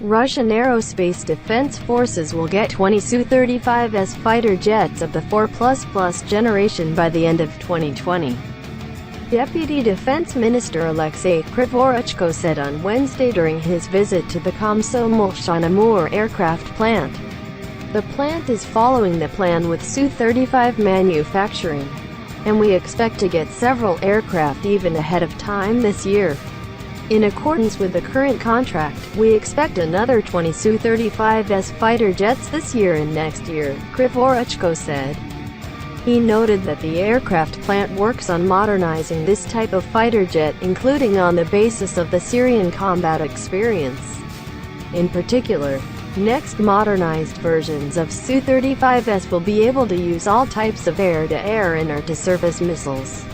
Russian Aerospace Defense Forces will get 20 Su-35S fighter jets of the 4++ generation by the end of 2020. Deputy Defense Minister Alexey Krivoruchko said on Wednesday during his visit to the Komsomolsk-on-Amur Aircraft plant. The plant is following the plan with Su-35 manufacturing, and we expect to get several aircraft even ahead of time this year. In accordance with the current contract, we expect another 20 Su-35S fighter jets this year and next year, Krivoruchko said. He noted that the aircraft plant works on modernizing this type of fighter jet, including on the basis of the Syrian combat experience. In particular, next modernized versions of Su-35S will be able to use all types of air-to-air and air-to-surface missiles.